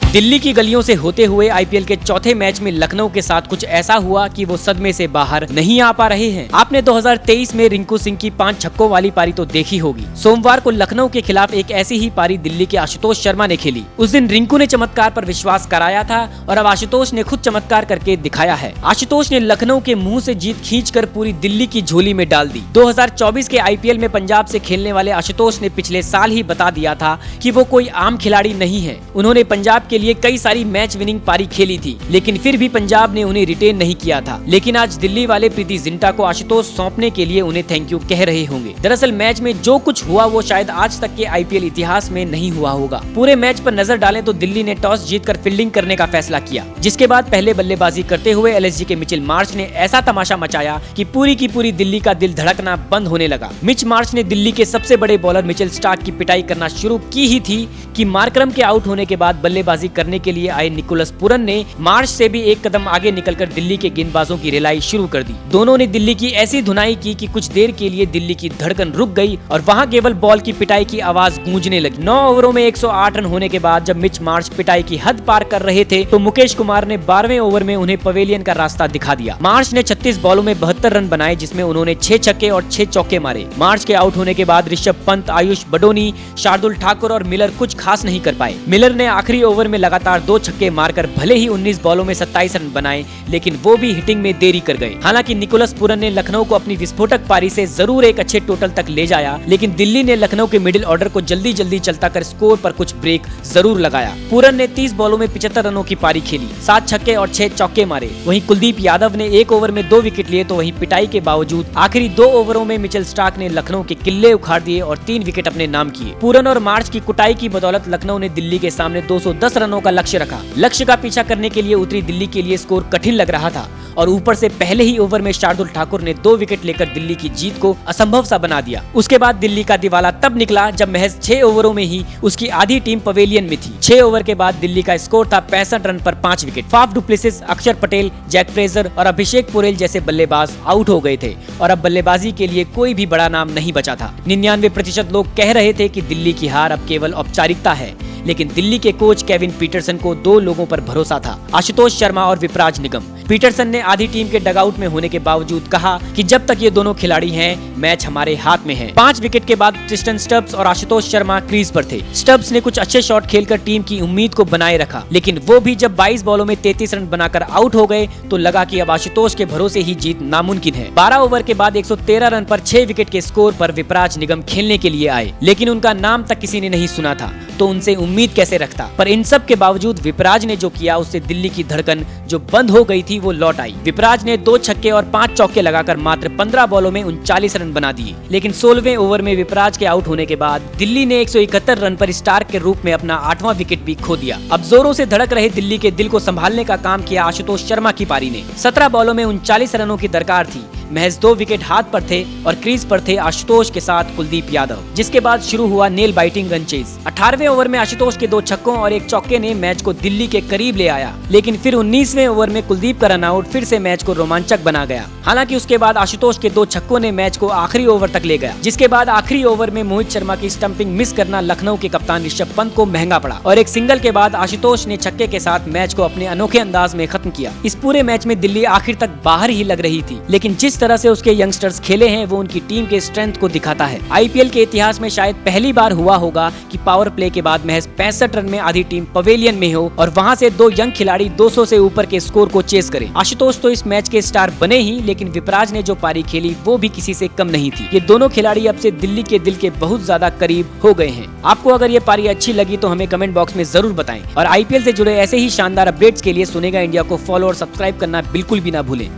दिल्ली की गलियों से होते हुए आईपीएल के चौथे मैच में लखनऊ के साथ कुछ ऐसा हुआ कि वो सदमे से बाहर नहीं आ पा रहे हैं। आपने 2023 में रिंकू सिंह की 5 छक्कों वाली पारी तो देखी होगी। सोमवार को लखनऊ के खिलाफ एक ऐसी ही पारी दिल्ली के आशुतोष शर्मा ने खेली। उस दिन रिंकू ने चमत्कार पर विश्वास कराया था और अब आशुतोष ने खुद चमत्कार करके दिखाया है। आशुतोष ने लखनऊ के मुंह से जीत खींचकर पूरी दिल्ली की झोली में डाल दी। 2024 के आईपीएल में पंजाब से खेलने वाले आशुतोष ने पिछले साल ही बता दिया था कि वो कोई आम खिलाड़ी नहीं है। उन्होंने पंजाब के लिए कई सारी मैच विनिंग पारी खेली थी, लेकिन फिर भी पंजाब ने उन्हें रिटेन नहीं किया था। लेकिन आज दिल्ली वाले प्रीति जिंटा को आशुतोष सौंपने के लिए उन्हें थैंक यू कह रहे होंगे। दरअसल मैच में जो कुछ हुआ वो शायद आज तक के आईपीएल इतिहास में नहीं हुआ होगा। पूरे मैच पर नजर डालें तो दिल्ली ने टॉस जीतकर फील्डिंग करने का फैसला किया, जिसके बाद पहले बल्लेबाजी करते हुए एलएसजी के मिचेल मार्श ने ऐसा तमाशा मचाया कि पूरी दिल्ली का दिल धड़कना बंद होने लगा। मिच मार्श ने दिल्ली के सबसे बड़े बॉलर मिचेल स्टार्क की पिटाई करना शुरू की ही थी कि मार्करम के आउट होने के बाद बल्लेबाजी करने के लिए आए निकोलस पूरन ने मार्श से भी एक कदम आगे निकलकर दिल्ली के गेंदबाजों की रिलाई शुरू कर दी। दोनों ने दिल्ली की ऐसी धुनाई की कि कुछ देर के लिए दिल्ली की धड़कन रुक गई और वहां केवल बॉल की पिटाई की आवाज गूंजने लगी। 9 ओवरों में 108 रन होने के बाद जब मिच मार्श पिटाई की हद पार कर रहे थे तो मुकेश कुमार ने 12वें ओवर में उन्हें पवेलियन का रास्ता दिखा दिया। मार्श ने 36 बॉलों में 72 रन बनाए, जिसमें उन्होंने 6 छक्के और 6 चौके मारे। मार्श के आउट होने के बाद ऋषभ पंत, आयुष बडोनी, शार्दुल ठाकुर और मिलर कुछ खास नहीं कर पाए। मिलर ने आखिरी ओवर में लगातार 2 छक्के मारकर भले ही 19 बॉलों में 27 रन बनाए, लेकिन वो भी हिटिंग में देरी कर गए। हालांकि निकोलस पूरन ने लखनऊ को अपनी विस्फोटक पारी से जरूर एक अच्छे टोटल तक ले जाया, लेकिन दिल्ली ने लखनऊ के मिडिल ऑर्डर को जल्दी चलता कर स्कोर पर कुछ ब्रेक जरूर लगाया। पूरन ने 30 बॉलों में 75 रनों की पारी खेली, 7 छक्के और 6 चौके मारे। वहीं कुलदीप यादव ने 1 ओवर में 2 विकेट लिए, तो वहीं पिटाई के बावजूद आखिरी 2 ओवरों में मिचेल स्टार्क ने लखनऊ के किल्ले उखाड़ दिए और 3 विकेट अपने नाम किए। पूरन और मार्च की कुटाई की बदौलत लखनऊ ने दिल्ली के सामने 210 रनों का लक्ष्य रखा। लक्ष्य का पीछा करने के लिए उतरी दिल्ली के लिए स्कोर कठिन लग रहा था और ऊपर से पहले ही ओवर में शार्दुल ठाकुर ने 2 विकेट लेकर दिल्ली की जीत को असंभव सा बना दिया। उसके बाद दिल्ली का दिवाला तब निकला जब महज 6 ओवरों में ही उसकी आधी टीम पवेलियन में थी। 6 ओवर के बाद दिल्ली का स्कोर था 65 रन पर 5 विकेट। फाफ डु प्लेसिस, अक्षर पटेल, जैक फ्रेजर और अभिषेक पोरेल जैसे बल्लेबाज आउट हो गए थे और अब बल्लेबाजी के लिए कोई भी बड़ा नाम नहीं बचा था। 99% लोग कह रहे थे कि दिल्ली की हार अब केवल औपचारिकता है, लेकिन दिल्ली के कोच केविन पीटरसन को 2 लोगों पर भरोसा था, आशुतोष शर्मा और विपराज निगम। पीटरसन ने आधी टीम के डगआउट में होने के बावजूद कहा कि जब तक ये दोनों खिलाड़ी हैं, मैच हमारे हाथ में है। 5 विकेट के बाद क्रिस्टन स्टब्स और आशुतोष शर्मा क्रीज पर थे। स्टब्स ने कुछ अच्छे शॉट खेलकर टीम की उम्मीद को बनाए रखा, लेकिन वो भी जब 22 बॉलों में 33 रन बनाकर आउट हो गए तो लगा कि अब आशुतोष के भरोसे ही जीत नामुमकिन है। 12 ओवर के बाद 113 रन पर 6 विकेट के स्कोर पर विपराज निगम खेलने के लिए आए, लेकिन उनका नाम तक किसी ने नहीं सुना था, तो उनसे उम्मीद कैसे रखता। पर इन सब के बावजूद विपराज ने जो किया उससे दिल्ली की धड़कन जो बंद हो गई थी वो लौट आई। विपराज ने 2 छक्के और 5 चौके लगाकर मात्र 15 बॉलों में 39 रन बना दिए, लेकिन 16वें ओवर में विपराज के आउट होने के बाद दिल्ली ने 171 रन पर स्टार्क के रूप में अपना 8वां विकेट भी खो दिया। अब जोरों से धड़क रहे दिल्ली के दिल को संभालने का काम किया आशुतोष शर्मा की पारी ने। 17 बॉलों में 39 रनों की दरकार थी, महज 2 विकेट हाथ पर थे और क्रीज पर थे आशुतोष के साथ कुलदीप यादव, जिसके बाद शुरू हुआ नेल बाइटिंग रन चेज। 18वें ओवर में आशुतोष के 2 छक्कों और 1 चौके ने मैच को दिल्ली के करीब ले आया, लेकिन फिर 19वें ओवर में कुलदीप का रनआउट फिर से मैच को रोमांचक बना गया। हालांकि उसके बाद आशुतोष के 2 छक्कों ने मैच को आखिरी ओवर तक ले गया, जिसके बाद आखिरी ओवर में मोहित शर्मा की स्टंपिंग मिस करना लखनऊ के कप्तान ऋषभ पंत को महंगा पड़ा और एक सिंगल के बाद आशुतोष ने छक्के के साथ मैच को अपने अनोखे अंदाज में खत्म किया। इस पूरे मैच में दिल्ली आखिर तक बाहर ही लग रही थी, लेकिन जिस तरह से उसके यंगस्टर्स खेले हैं वो उनकी टीम के स्ट्रेंथ को दिखाता है। आईपीएल के इतिहास में शायद पहली बार हुआ होगा कि पावर प्ले के बाद महज 65 रन में आधी टीम पवेलियन में हो और वहां से 2 यंग खिलाड़ी 200 से ऊपर के स्कोर को चेस करें। आशुतोष तो इस मैच के स्टार बने ही, लेकिन विपराज ने जो पारी खेली वो भी किसी से कम नहीं थी। ये दोनों खिलाड़ी अब से दिल्ली के दिल के बहुत ज्यादा करीब हो गए हैं। आपको अगर ये पारी अच्छी लगी तो हमें कमेंट बॉक्स में जरूर बताएं और आईपीएल से जुड़े ऐसे ही शानदार अपडेट्स के लिए सुनेगा इंडिया को फॉलो और सब्सक्राइब करना बिल्कुल भी ना भूलें।